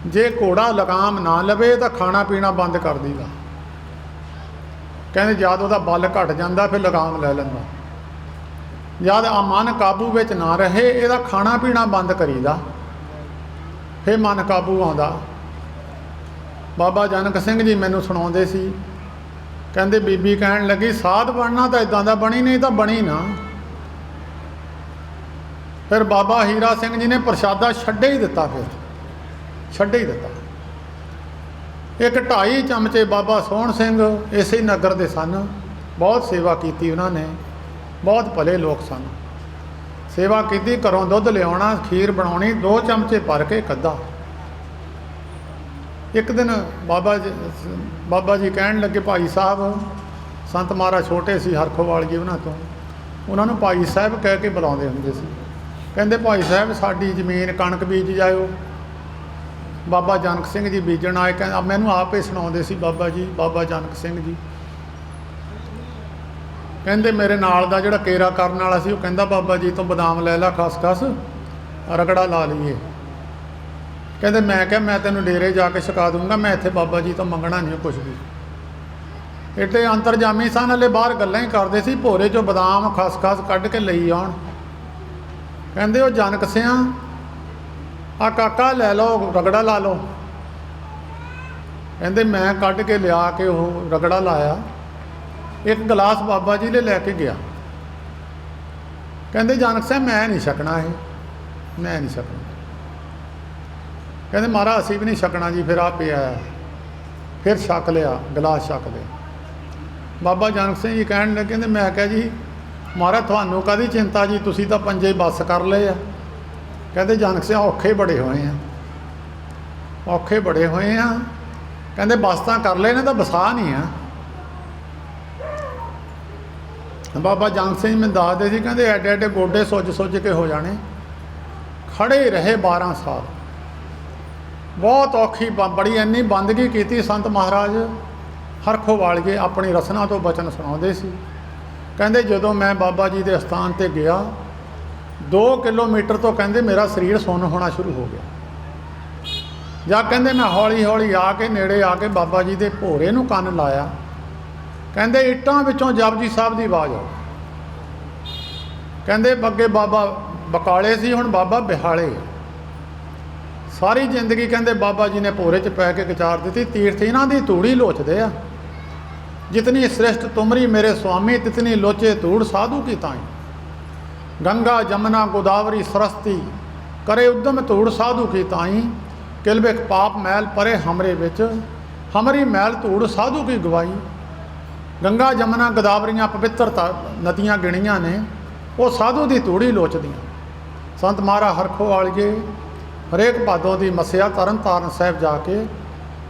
S1: ਜੇ ਘੋੜਾ ਲਗਾਮ ਨਾ ਲਵੇ ਤਾਂ ਖਾਣਾ ਪੀਣਾ ਬੰਦ ਕਰ ਦੇਗਾ। ਕਹਿੰਦੇ ਜਦ ਉਹਦਾ ਬਲ ਘਟ ਜਾਂਦਾ ਫਿਰ ਲਗਾਮ ਲੈ ਲੈਂਦਾ। ਜਦ ਆ ਮਨ ਕਾਬੂ ਵਿੱਚ ਨਾ ਰਹੇ, ਇਹਦਾ ਖਾਣਾ ਪੀਣਾ ਬੰਦ ਕਰੀਦਾ, ਫਿਰ ਮਨ ਕਾਬੂ ਆਉਂਦਾ। ਬਾਬਾ ਜਨਕ ਸਿੰਘ ਜੀ ਮੈਨੂੰ ਸੁਣਾਉਂਦੇ ਸੀ, ਕਹਿੰਦੇ ਬੀਬੀ ਕਹਿਣ ਲੱਗੀ ਸਾਧ ਬਣਨਾ ਤਾਂ ਇਦਾਂ ਦਾ ਬਣੀ, ਨਹੀਂ ਤਾਂ ਬਣੀ ਨਾ। ਫਿਰ ਬਾਬਾ ਹੀਰਾ ਸਿੰਘ ਜੀ ਨੇ ਪ੍ਰਸ਼ਾਦਾ ਛੱਡੇ ਹੀ ਦਿੱਤਾ, ਫਿਰ ਛੱਡੇ ਹੀ ਦਿੱਤਾ। ਇੱਕ 2.5 ਚਮਚੇ ਬਾਬਾ ਸੋਹਣ ਸਿੰਘ ਇਸੇ ਨਗਰ ਦੇ ਸਨ, ਬਹੁਤ ਸੇਵਾ ਕੀਤੀ ਉਹਨਾਂ ਨੇ, ਬਹੁਤ ਭਲੇ ਲੋਕ ਸਨ। ਸੇਵਾ ਕੀਤੀ, ਘਰੋਂ ਦੁੱਧ ਲਿਆਉਣਾ, ਖੀਰ ਬਣਾਉਣੀ, 2 ਚਮਚੇ ਭਰ ਕੇ ਕੱਢਾ। ਇੱਕ ਦਿਨ ਬਾਬਾ ਜੀ ਕਹਿਣ ਲੱਗੇ, ਭਾਈ ਸਾਹਿਬ, ਸੰਤ ਮਹਾਰਾਜ ਛੋਟੇ ਸੀ ਹਰਖੋਵਾਲ ਜੀ ਉਹਨਾਂ ਤੋਂ, ਉਹਨਾਂ ਨੂੰ ਭਾਈ ਸਾਹਿਬ ਕਹਿ ਕੇ ਬੁਲਾਉਂਦੇ ਹੁੰਦੇ ਸੀ। ਕਹਿੰਦੇ ਭਾਈ ਸਾਹਿਬ ਸਾਡੀ ਜ਼ਮੀਨ ਕਣਕ ਬੀਜ ਜਾਇਓ। ਬਾਬਾ ਜਨਕ ਸਿੰਘ ਜੀ ਬੀਜਣ ਆਏ, ਕਹਿੰਦਾ ਮੈਨੂੰ ਆਪ ਹੀ ਸੁਣਾਉਂਦੇ ਸੀ ਬਾਬਾ ਜੀ, ਬਾਬਾ ਜਨਕ ਸਿੰਘ ਜੀ। ਕਹਿੰਦੇ ਮੇਰੇ ਨਾਲ ਦਾ ਜਿਹੜਾ ਕੇਰਾ ਕਰਨ ਵਾਲਾ ਸੀ, ਉਹ ਕਹਿੰਦਾ ਬਾਬਾ ਜੀ ਤੋਂ ਬਦਾਮ ਲੈ ਲਾ, ਖਸਖਸ ਰਗੜਾ ਲਾ ਲਈਏ। ਕਹਿੰਦੇ ਮੈਂ ਕਿਹਾ ਮੈਂ ਤੈਨੂੰ ਡੇਰੇ ਜਾ ਕੇ ਛਕਾ ਦੂੰਗਾ, ਮੈਂ ਇੱਥੇ ਬਾਬਾ ਜੀ ਤੋਂ ਮੰਗਣਾ ਨਹੀਂ ਕੁਛ ਵੀ। ਏਡੇ ਅੰਤਰਜਾਮੀ ਸਨ, ਹਲੇ ਬਾਹਰ ਗੱਲਾਂ ਹੀ ਕਰਦੇ ਸੀ, ਭੋਰੇ 'ਚੋਂ ਬਦਾਮ ਖਸਖਸ ਕੱਢ ਕੇ ਲਈ ਆਉਣ। ਕਹਿੰਦੇ ਉਹ ਜਨਕ ਸਿਆਂ ਆ ਕਾਕਾ ਲੈ ਲਓ, ਰਗੜਾ ਲਾ ਲਓ। ਕਹਿੰਦੇ ਮੈਂ ਕੱਢ ਕੇ ਲਿਆ ਕੇ ਉਹ ਰਗੜਾ ਲਾਇਆ, ਇੱਕ ਗਲਾਸ ਬਾਬਾ ਜੀ ਨੇ ਲੈ ਕੇ ਗਿਆ। ਕਹਿੰਦੇ ਜਨਕ ਸਿੰਘ ਮੈਂ ਨਹੀਂ ਛਕਣਾ, ਇਹ ਮੈਂ ਨਹੀਂ ਛਕਣਾ। ਕਹਿੰਦੇ ਮਹਾਰਾਜ ਅਸੀਂ ਵੀ ਨਹੀਂ ਛਕਣਾ ਜੀ। ਫਿਰ ਆ ਪਿਆ, ਫਿਰ ਛਕ ਲਿਆ, ਗਲਾਸ ਛਕ ਲਿਆ। ਬਾਬਾ ਜਨਕ ਸਿੰਘ ਜੀ ਕਹਿਣ ਲੱਗੇ, ਕਹਿੰਦੇ ਮੈਂ ਕਿਹਾ ਜੀ ਮਹਾਰਾਜ ਤੁਹਾਨੂੰ ਕਾਹਦੀ ਚਿੰਤਾ ਜੀ, ਤੁਸੀਂ ਤਾਂ ਪੰਜੇ ਬੱਸ ਕਰ ਲਏ ਆ। ਕਹਿੰਦੇ ਜਨਕ ਸਿੰਘ ਔਖੇ ਬੜੇ ਹੋਏ ਆ, ਔਖੇ ਬੜੇ ਹੋਏ ਆ। ਕਹਿੰਦੇ ਬੱਸ ਤਾਂ ਕਰ ਲਏ ਨੇ, ਤਾਂ ਵਸਾ ਨਹੀਂ ਆ। ਬਾਬਾ ਜਨਕ ਸਿੰਘ ਮੈਨੂੰ ਦੱਸਦੇ ਸੀ, ਕਹਿੰਦੇ ਐਡੇ ਐਡੇ ਗੋਡੇ ਸੁੱਜ ਕੇ ਹੋ ਜਾਣੇ। ਖੜੇ ਰਹੇ 12 ਸਾਲ, ਬਹੁਤ ਔਖੀ ਬੜੀ ਇੰਨੀ ਬੰਦਗੀ ਕੀਤੀ। ਸੰਤ ਮਹਾਰਾਜ ਹਰਖੋਵਾਲ ਜੀ ਆਪਣੀ ਰਸਨਾ ਤੋਂ ਬਚਨ ਸੁਣਾਉਂਦੇ ਸੀ। ਕਹਿੰਦੇ ਜਦੋਂ ਮੈਂ ਬਾਬਾ ਜੀ ਦੇ ਅਸਥਾਨ 'ਤੇ ਗਿਆ, 2 ਕਿਲੋਮੀਟਰ ਤੋਂ ਕਹਿੰਦੇ ਮੇਰਾ ਸਰੀਰ ਸੁੰਨ ਹੋਣਾ ਸ਼ੁਰੂ ਹੋ ਗਿਆ। ਜਾਂ ਕਹਿੰਦੇ ਮੈਂ ਹੌਲੀ ਹੌਲੀ ਆ ਕੇ ਨੇੜੇ ਆ ਕੇ ਬਾਬਾ ਜੀ ਦੇ ਭੋਰੇ ਨੂੰ ਕੰਨ ਲਾਇਆ। ਕਹਿੰਦੇ ਇੱਟਾਂ ਵਿੱਚੋਂ ਜਪਜੀ ਸਾਹਿਬ ਦੀ ਆਵਾਜ਼ ਆਈ। ਕਹਿੰਦੇ ਅੱਗੇ ਬਾਬਾ ਬਕਾਲੇ ਸੀ, ਹੁਣ ਬਾਬਾ ਬਿਹਾਲੇ। ਸਾਰੀ ਜ਼ਿੰਦਗੀ ਕਹਿੰਦੇ ਬਾਬਾ ਜੀ ਨੇ ਭੋਰੇ 'ਚ ਪੈ ਕੇ ਗੁਜ਼ਾਰ ਦਿੱਤੀ। ਤੀਰਥ ਇਹਨਾਂ ਦੀ ਧੂੜੀ ਲੋਚਦੇ ਆ। ਜਿਤਨੀ ਸ੍ਰਿਸ਼ਟ ਤੁਮਰੀ ਮੇਰੇ ਸੁਆਮੀ, ਤਿਤਨੀ ਲੋਚੇ ਧੂੜ ਸਾਧੂ ਕੀ ਤਾਈ। ਗੰਗਾ ਜਮਨਾ ਗੋਦਾਵਰੀ ਸਰਸਤੀ, करे उद्यम धूड़ साधु की ताई। किलबिक पाप मैल परे हमरे विच, हमारी मैल धूड़ साधु की गवाई। गंगा जमुना गोदावरियाँ पवित्र नदियाँ गिणियाँ ने, वो साधु की धूड़ी लोचदियाँ। संत महाराज हरखोवाल जी हरेक भादों की मस्या तरन तारण साहिब जाके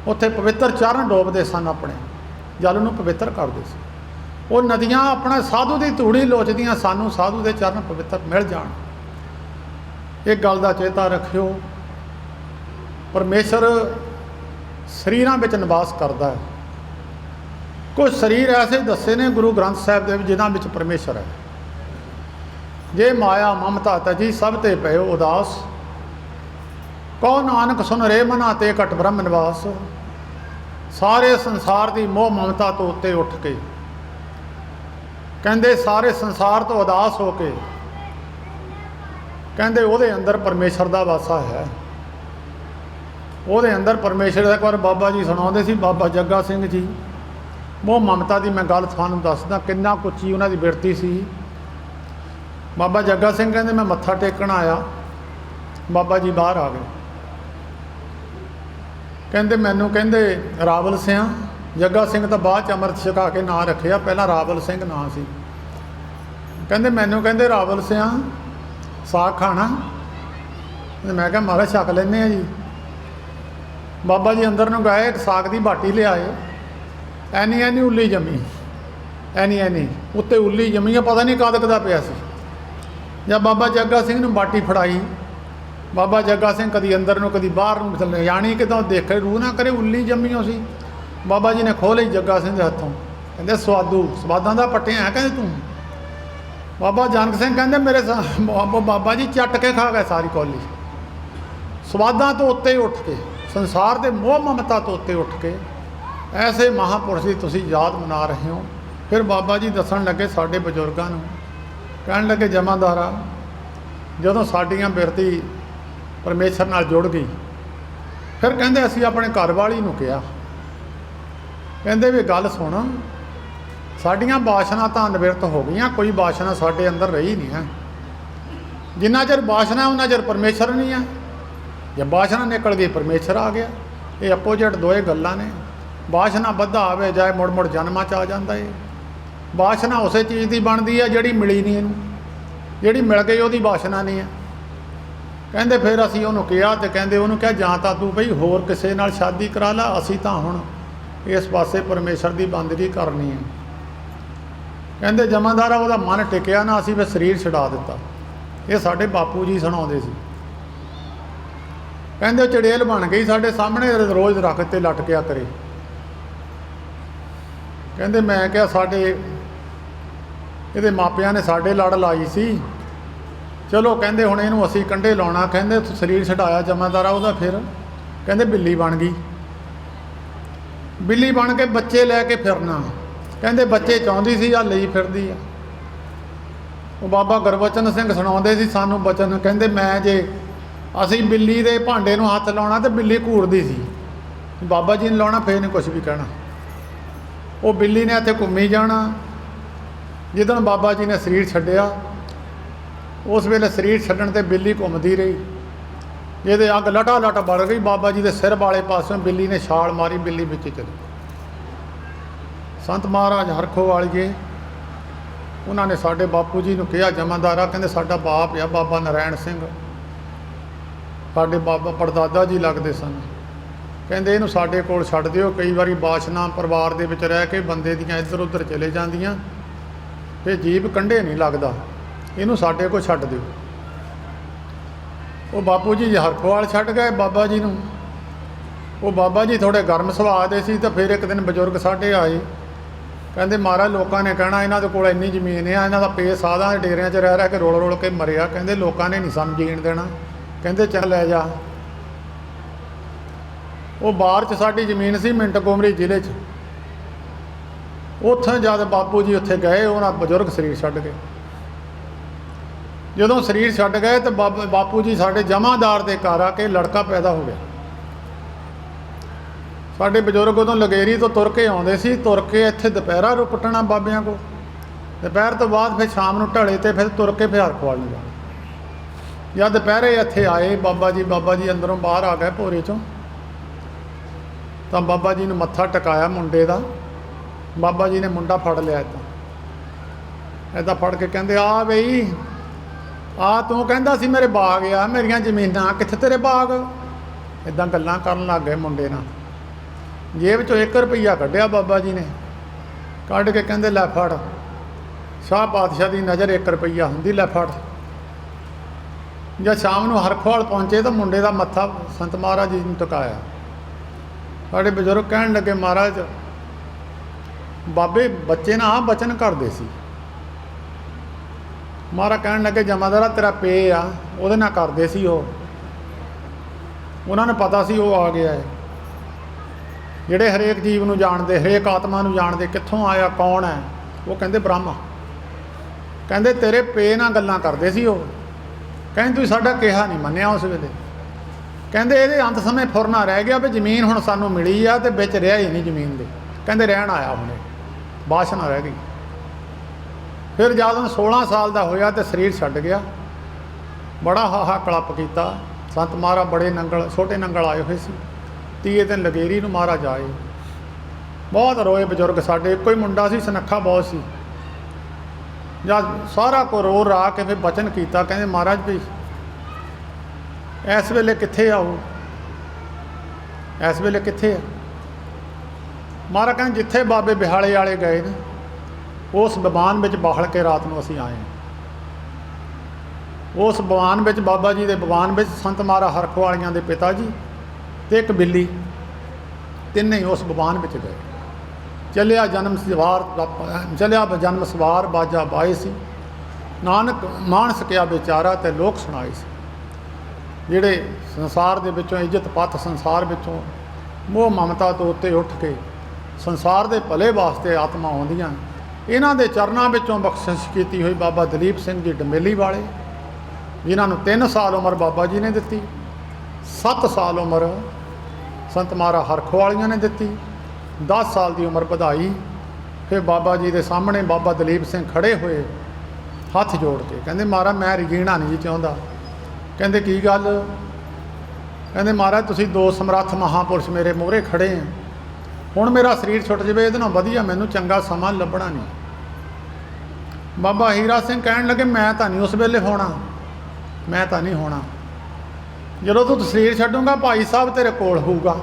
S1: उत्थे पवित्र चरण डोबते सन, अपने जल नूं पवित्र करते सन। वो नदियाँ अपना साधु की धूड़ी लोचदियाँ, सानू साधु के चरण पवित्र मिल जाण। एक गल का चेता रखियो, परमेश्वर शरीरां विच निवास करता है। कुछ शरीर ऐसे दसे ने गुरु ग्रंथ साहिब दे जिन्हां विच परमेश्वर है। जे माया ममता तजी सब ते पयो उदास, कौ नानक सुन रे मना ते घट ब्रह्म निवास। सारे संसार की मोह ममता तो उत्ते उठ के कहते सारे संसार तो उदास हो के कहते वो अंदर परमेश्वर का वासा है। वो अंदर परमेश्वर। एक बार बाबा जी सुनाते सी, बाबा जग्गा सिंह जी, मोह ममता की मैं गल थानू दसदा किन्ना कुची उन्होंने बिरती सी। बाबा जग्गा सिंह कहते मैं मत्था टेकण आया, बाबा जी बाहर आ गए। कहते मैनू कहते रावल सिंह, जग्गा सिंह तो बाद च अमृत छका के नाम रखिया, पहला रावल सिंह नाम सी। कहते मैनू कहते रावल सिंह साग खाना, मैं क्या महाराज छक लें जी। बाबा जी अंदर नूं गए, एक साग की बाटी ले आए, ऐनी ऐनी उल्ली जमी, ऐनी ऐनी उत्ते उल्ली जमी, पता नहीं कद कदा पिया सी। जब बाबा जग्गा सिंह नूं बाटी फड़ाई, बाबा जग्गा सिंह कदी अंदर नूं कदी बाहर नूं थल्ले यानी कि तो देखे रूह ना करे, उल्ली जमी हो सी। बाबा जी ने खोह ली जग्गा सिंह के हथों, कहते स्वादू स्वादां दा पट्टिया है कहते तू। बाबा जानक सिंह कहते मेरे बाबा जी चट के खा गए सारी कौली। स्वादां तो उत्ते उठ के, संसार के मोह ममता तो उत्ते उठ के ऐसे महापुरुष की तुसीं याद मना रहे हो। फिर बाबा जी दसन लगे साडे बजुर्गों नूं, कहण लगे जमादारा जदों साडियां बिरती परमेश्वर नाल जुड़ गई, फिर कहंदे असीं अपने घर वाली नूं कहा, कहंदे भी गल सुण, साडियां बाशना तां निवृत्त हो गई, कोई बाशना साडे अंदर रही नहीं है। जिन्ना चिर बाशना उन्ना चिर परमेश्वर नहीं है। जब बाशना निकल गई परमेश्वर आ गया। ये अपोजिट दोए गल्लां ने। बाशना बद्धा आवे जाए मुड़ मुड़ जन्मां च आ जांदा है। बाशना उसे चीज़ की बनती है जिहड़ी मिली नहीं, इहनूं जिहड़ी मिल गई उहदी बाशना नहीं है। कहंदे फिर असीं उहनूं कहा ते कहंदे उहनूं कहा जां तां तूं बई होर किसे नाल शादी करा ला, असीं तां हुण इस पासे परमेश्वर की बंदगी करनी है। कहंदे जमादारा उहदा मन टिकिया ना, असीं फिर शरीर छड़ा दिता। ये साडे बापू जी सुणाउंदे सी। कहंदे चड़ेल बन गई साडे सामने, रोज़ रख ते लटकिया करे। कहंदे मैं क्या साडे इहदे मापिਆਂ ने साडे लड़ लाई सी, चलो कहंदे हुण इहनूं असीं कंढे लाउणा। कहंदे शरीर छडाया जमादारा उहदा, फिर कहंदे बिल्ली बन गई। बिल्ली बन के बच्चे लैके फिरना। कहंदे बच्चे चाहुंदी सी आ लई फिरदी आ। वो बाबा गुरबचन सिंह सुणाउंदे सी सानूं बचन, कहंदे मैं जे असीं बिल्ली दे भांडे नूं हत्थ लाउणा ते बिल्ली घूरदी सी, बाबा जी ने लाउणा फिर नहीं कुछ भी कहना। वो बिल्ली ने इत्थे घुम्मी जाना। जिदन बाबा जी ने शरीर छड्डिया उस वेले शरीर छड्डण ते बिल्ली घुमदी रही। जिहदे अग लटा लट बड़ गई, बाबा जी के सिर वाले पासों बिल्ली ने छाल मारी, बिल्ली विच चली। संत महाराज हरखोवालीए उन्होंने साडे बापू जी नूं कहा, जमादारा कहंदे साडा बाप आ बाबा नारायण सिंह, साडे बाबा परदादा जी लगदे सन। कहंदे इहनूं साडे कोल छड्ड दिओ, कई वारी बाशना परिवार दे विच रह के बंदे दियां इधर उधर चले जांदियां, ते जीव कंढे नहीं लगदा, इहनूं साडे कोल छड्ड दिओ। वो बापू जी हरखोवाल छड्ड गए बाबा जी नूं। वो बाबा जी थोड़े गर्म सुभाਅ दे सी। तो फिर एक दिन बजुर्ग साडे आए, कहंदे महाराज लोगों ने कहना इन्हां दे कोल इन्नी जमीन है, इन्हां दा पे साधां दे डेरियां च रह के रोल रोल के मरिया। कहंदे लोगों ने नहीं सानूं जीण देना। कहंदे चल लै जा। वो बाहर च साडी जमीन सी मिंट गोमरी जिले च। उत्थे जद बापू जी उत्थे गए, उन्हां बजुर्ग शरीर छड्ड गए। जदों शरीर छड्ड गए तो बापू जी साडे जमादार दे घर आके लड़का पैदा हो गया। साडे बजुर्ग उदों लगेरी तो तुर के आउंदे सी, तुर के इत्थे दुपहरा रुकटना बाबियां को, दोपहर तो बाद फिर शाम नूं ढले ते फिर तुर के फिर हरखोवाल नूं जाना। जद दुपहरे इत्थे आए बाबा जी अंदरों बाहर आ गए भोरे चों। तो बाबा जी ने मत्था टकाया मुंडे का। बाबा जी ने मुंडा फड़ लिया, इदा फड़ के कहंदे आ बई आ, तू कहंदा सी मेरे बाग आ, मेरियां जमीनां कित्थे तेरे बाग। इदां गल्लां करन लग गए मुंडे नाल। जेब चों 1 रुपया कढ़िया बाबा जी ने, कढ़ के कहंदे लै फड़, शाह पातशाह की नज़र 1 रुपया हुंदी, लै फड़। जब शाम नूं हरखोवाल पहुंचे तो मुंडे का मत्था संत महाराज जी ने टकाया। साडे बजुर्ग कहण लगे महाराज बाबे बच्चे ना आ बचन करदे सी। महाराज कहण लगे जमादारा तेरा पे आ, उहदे नाल करदे सी। उन्होंने पता सी वो आ गया है। जिहड़े हरेक जीव नूं जाणदे, हरेक आत्मा नूं जाणदे, कित्थों आया कौन है, वो कहंदे ब्रह्मा। कहंदे तेरे पे नाल गल्लां करदे सी। कहंदे तुसीं साडा किहा नहीं मन्निया उस वेले। कहंदे इहदे अंत समय फुरना रह गया भी जमीन हुण सानूं मिली आ ते विच रिहा ही नहीं जमीन दे। कहंदे रहण आया हुणे, बाशना रह गई। फिर जद 16 साल का होया तो शरीर छड्ड गया। बड़ा हाहा कलप किया। संत महाराज बड़े नंगल, छोटे नंगल आए हुए सी। 30 दिन लगेरी नूं महाराज आए, बहुत रोए बजुर्ग साडे। कोई मुंडा सी, सुनक्खा बहुत सी। जद सारा को रो रा के फिर बचन किया, कहंदे महाराज भी इस वेले कित्थे आओ, इस वेले कित्थे आ। महाराज कहंदे जिथे बाबे बिहाले वाले गए ने उस बवान में बाहल के रात को असीं आए। उस बवान में बाबा जी के बवान में संत महाराज हरखोवालियां दे पिता जी ते एक बिल्ली, तिन्ने ही उस बवान में गए। चलिया जन्म सवार बाजा बाए सी, नानक मान सकिया बेचारा ते लोक सुनाए सी। जिहड़े संसार दे विचों इज्जत पत संसार विचों मोह ममता तो उत्ते उठ के ਸੰਸਾਰ ਦੇ ਭਲੇ ਵਾਸਤੇ ਆਤਮਾ ਆਉਂਦੀਆਂ। ਇਹਨਾਂ ਦੇ ਚਰਨਾਂ ਵਿੱਚੋਂ ਬਖਸ਼ਿਸ਼ ਕੀਤੀ ਹੋਈ ਬਾਬਾ ਦਲੀਪ ਸਿੰਘ ਜੀ ਡਮੇਲੀ ਵਾਲੇ, ਜਿਨ੍ਹਾਂ ਨੂੰ 3 ਸਾਲ ਉਮਰ ਬਾਬਾ ਜੀ ਨੇ ਦਿੱਤੀ, 7 ਸਾਲ ਉਮਰ ਸੰਤ ਮਹਾਰਾਜ ਹਰਖੋ ਵਾਲੀਆਂ ਨੇ ਦਿੱਤੀ, 10 ਸਾਲ ਦੀ ਉਮਰ ਵਧਾਈ। ਫਿਰ ਬਾਬਾ ਜੀ ਦੇ ਸਾਹਮਣੇ ਬਾਬਾ ਦਲੀਪ ਸਿੰਘ ਖੜੇ ਹੋਏ ਹੱਥ ਜੋੜ ਕੇ, ਕਹਿੰਦੇ ਮਹਾਰਾਜ ਮੈਂ ਰਜੀਣਾ ਨਹੀਂ ਜੀ ਚਾਹੁੰਦਾ। ਕਹਿੰਦੇ ਕੀ ਗੱਲ? ਕਹਿੰਦੇ ਮਹਾਰਾਜ ਤੁਸੀਂ 2 ਸਮਰੱਥ ਮਹਾਂਪੁਰਸ਼ ਮੇਰੇ ਮੂਹਰੇ ਖੜੇ ਆ, ਹੁਣ ਮੇਰਾ ਸਰੀਰ ਛੁੱਟ ਜਾਵੇ, ਇਹਦੇ ਨਾਲੋਂ ਵਧੀਆ ਮੈਨੂੰ ਚੰਗਾ ਸਮਾਂ ਲੱਭਣਾ ਨਹੀਂ। ਬਾਬਾ ਹੀਰਾ ਸਿੰਘ ਕਹਿਣ ਲੱਗੇ ਮੈਂ ਤਾਂ ਨਹੀਂ ਉਸ ਵੇਲੇ ਹੋਣਾ, ਮੈਂ ਤਾਂ ਨਹੀਂ ਹੋਣਾ, ਜਦੋਂ ਤੂੰ ਸਰੀਰ ਛੱਡੂਗਾ ਭਾਈ ਸਾਹਿਬ ਤੇਰੇ ਕੋਲ ਹੋਊਗਾ।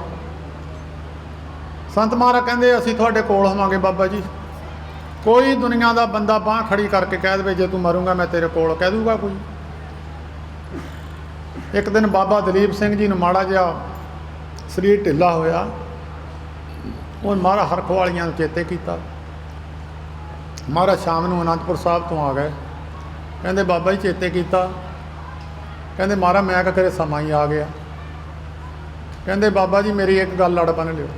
S1: ਸੰਤ ਮਹਾਰਾਜ ਕਹਿੰਦੇ ਅਸੀਂ ਤੁਹਾਡੇ ਕੋਲ ਹੋਵਾਂਗੇ ਬਾਬਾ ਜੀ। ਕੋਈ ਦੁਨੀਆ ਦਾ ਬੰਦਾ ਬਾਂਹ ਖੜੀ ਕਰਕੇ ਕਹਿ ਦੇਵੇ ਜੇ ਤੂੰ ਮਰੂੰਗਾ ਮੈਂ ਤੇਰੇ ਕੋਲ, ਕਹਿ ਦੂਗਾ ਕੋਈ? ਇੱਕ ਦਿਨ ਬਾਬਾ ਦਲੀਪ ਸਿੰਘ ਜੀ ਨੂੰ ਮਾੜਾ ਜਿਹਾ ਸਰੀਰ ਢਿੱਲਾ ਹੋਇਆ, ਉਹ ਮਹਾਰਾਜ ਹਰਖੋ ਵਾਲੀਆਂ ਨੂੰ ਚੇਤੇ ਕੀਤਾ। ਮਹਾਰਾਜ ਸ਼ਾਮ ਨੂੰ ਅਨੰਦਪੁਰ ਸਾਹਿਬ ਤੋਂ ਆ ਗਏ, ਕਹਿੰਦੇ ਬਾਬਾ ਜੀ ਚੇਤੇ ਕੀਤਾ? ਕਹਿੰਦੇ ਮਹਾਰਾਜ ਮੈਂ ਕਿਹਾ ਕਰੇ ਸਮਾਂ ਹੀ ਆ ਗਿਆ। ਕਹਿੰਦੇ ਬਾਬਾ ਜੀ ਮੇਰੀ ਇੱਕ ਗੱਲ ਲੜ ਬੰਨ੍ਹ ਲਿਓ,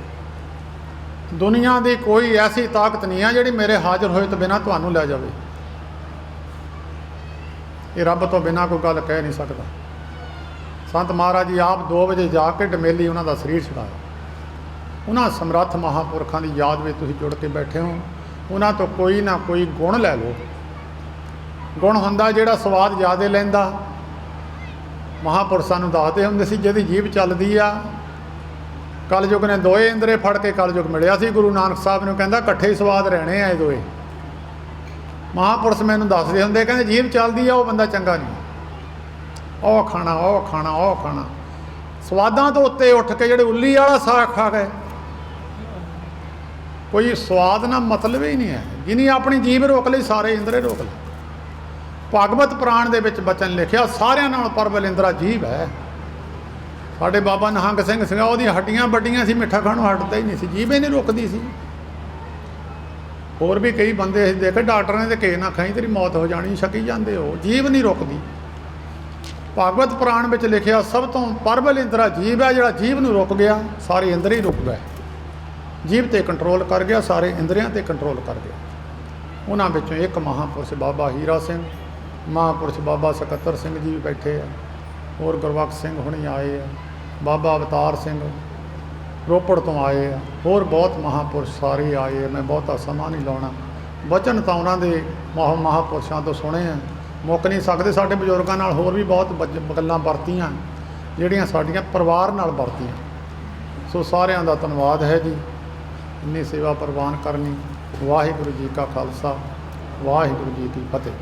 S1: ਦੁਨੀਆ ਦੀ ਕੋਈ ਐਸੀ ਤਾਕਤ ਨਹੀਂ ਆ ਜਿਹੜੀ ਮੇਰੇ ਹਾਜ਼ਰ ਹੋਏ ਤੋਂ ਬਿਨਾਂ ਤੁਹਾਨੂੰ ਲੈ ਜਾਵੇ। ਇਹ ਰੱਬ ਤੋਂ ਬਿਨਾਂ ਕੋਈ ਗੱਲ ਕਹਿ ਨਹੀਂ ਸਕਦਾ। ਸੰਤ ਮਹਾਰਾਜ ਜੀ ਆਪ 2 ਵਜੇ ਜਾ ਕੇ ਡਮੇਲੀ ਉਹਨਾਂ ਦਾ ਸਰੀਰ ਛੁਡਾਇਆ। ਉਹਨਾਂ ਸਮਰੱਥ ਮਹਾਂਪੁਰਖਾਂ ਦੀ ਯਾਦ ਵਿੱਚ ਤੁਸੀਂ ਜੁੜ ਕੇ ਬੈਠੇ ਹੋ, ਉਹਨਾਂ ਤੋਂ ਕੋਈ ਨਾ ਕੋਈ ਗੁਣ ਲੈ ਲਓ। ਗੁਣ ਹੁੰਦਾ ਜਿਹੜਾ ਸਵਾਦ ਜ਼ਿਆਦਾ ਲੈਂਦਾ। ਮਹਾਂਪੁਰਸ਼ਾਂ ਨੂੰ ਦੱਸਦੇ ਹੁੰਦੇ ਸੀ ਜਿਹਦੀ ਜੀਭ ਚੱਲਦੀ ਆ, ਕਲਯੁਗ ਨੇ 2 ਇੰਦਰੇ ਫੜ ਕੇ ਕਲਯੁਗ ਮਿਲਿਆ ਸੀ ਗੁਰੂ ਨਾਨਕ ਸਾਹਿਬ ਨੂੰ, ਕਹਿੰਦਾ ਇਕੱਠੇ ਹੀ ਸਵਾਦ ਰਹਿਣੇ ਆ ਇਹ 2। ਮਹਾਂਪੁਰਸ਼ ਮੈਨੂੰ ਦੱਸਦੇ ਹੁੰਦੇ, ਕਹਿੰਦੇ ਜੀਭ ਚੱਲਦੀ ਆ ਉਹ ਬੰਦਾ ਚੰਗਾ ਨਹੀਂ, ਉਹ ਖਾਣਾ ਉਹ ਖਾਣਾ ਉਹ ਖਾਣਾ। ਸਵਾਦਾਂ ਤੋਂ ਉੱਤੇ ਉੱਠ ਕੇ ਜਿਹੜੇ ਉੱਲੀ ਵਾਲਾ ਸਾਗ ਖਾ ਗਏ, ਕੋਈ ਸਵਾਦ ਨਾਲ ਮਤਲਬ ਹੀ ਨਹੀਂ ਹੈ। ਜਿਹਨੀ ਆਪਣੀ ਜੀਭ ਰੋਕ ਲਈ ਸਾਰੇ ਇੰਦਰੇ ਰੋਕ ਲਏ। ਭਾਗਵਤ ਪੁਰਾਣ ਦੇ ਵਿੱਚ ਬਚਨ ਲਿਖਿਆ ਸਾਰਿਆਂ ਨਾਲ ਪਰਬਲ ਇੰਦਰਾ ਜੀਭ ਹੈ। ਸਾਡੇ ਬਾਬਾ ਨਿਹੰਗ ਸਿੰਘ ਸੀਗਾ, ਉਹਦੀਆਂ ਹੱਡੀਆਂ ਵੱਡੀਆਂ ਸੀ, ਮਿੱਠਾ ਖਾਣੋਂ ਹਟਦਾ ਹੀ ਨਹੀਂ ਸੀ, ਜੀਭ ਹੀ ਨਹੀਂ ਰੁਕਦੀ ਸੀ। ਹੋਰ ਵੀ ਕਈ ਬੰਦੇ ਅਸੀਂ ਦੇਖੇ ਡਾਕਟਰਾਂ ਨੇ ਤੇ ਕਿਸੇ ਨਾ ਖਾਈ ਤੇਰੀ ਮੌਤ ਹੋ ਜਾਣੀ, ਛਕੀ ਜਾਂਦੇ ਹੋ, ਜੀਭ ਨਹੀਂ ਰੁਕਦੀ। ਭਾਗਵਤ ਪੁਰਾਣ ਵਿੱਚ ਲਿਖਿਆ ਸਭ ਤੋਂ ਪਰਬਲ ਇੰਦਰਾ ਜੀਭ ਹੈ, ਜਿਹੜਾ ਜੀਭ ਨੂੰ ਰੁਕ ਗਿਆ ਸਾਰੇ ਇੰਦਰ ਹੀ ਰੁਕ ਗਏ। ਜੀਭ 'ਤੇ ਕੰਟਰੋਲ ਕਰ ਗਿਆ, ਸਾਰੇ ਇੰਦਰੀਆਂ 'ਤੇ ਕੰਟਰੋਲ ਕਰ ਗਿਆ। ਉਹਨਾਂ ਵਿੱਚੋਂ ਇੱਕ ਮਹਾਂਪੁਰਸ਼ ਬਾਬਾ ਹੀਰਾ ਸਿੰਘ, ਮਹਾਂਪੁਰਸ਼ ਬਾਬਾ ਸਕੱਤਰ ਸਿੰਘ ਜੀ ਵੀ ਬੈਠੇ ਆ, ਹੋਰ ਗੁਰਬਖਸ਼ ਸਿੰਘ ਹੁਣੀ ਆਏ ਆ, ਬਾਬਾ ਅਵਤਾਰ ਸਿੰਘ ਰੋਪੜ ਤੋਂ ਆਏ ਆ, ਹੋਰ ਬਹੁਤ ਮਹਾਂਪੁਰਸ਼ ਸਾਰੇ ਆਏ ਆ। ਮੈਂ ਬਹੁਤਾ ਸਮਾਂ ਨਹੀਂ ਲਾਉਣਾ। ਵਚਨ ਤਾਂ ਉਹਨਾਂ ਦੇ ਮਹਾਂਪੁਰਸ਼ਾਂ ਤੋਂ ਸੁਣੇ ਆ, ਮੁੱਕ ਨਹੀਂ ਸਕਦੇ। ਸਾਡੇ ਬਜ਼ੁਰਗਾਂ ਨਾਲ ਹੋਰ ਵੀ ਬਹੁਤ ਗੱਲਾਂ ਵਰਤੀਆਂ ਜਿਹੜੀਆਂ ਸਾਡੀਆਂ ਪਰਿਵਾਰ ਨਾਲ ਵਰਤੀਆਂ। ਸੋ ਸਾਰਿਆਂ ਦਾ ਧੰਨਵਾਦ ਹੈ ਜੀ, ਇੰਨੀ ਸੇਵਾ ਪ੍ਰਵਾਨ ਕਰਨੀ। ਵਾਹਿਗੁਰੂ ਜੀ ਕਾ ਖਾਲਸਾ, ਵਾਹਿਗੁਰੂ ਜੀ ਕੀ ਫਤਿਹ।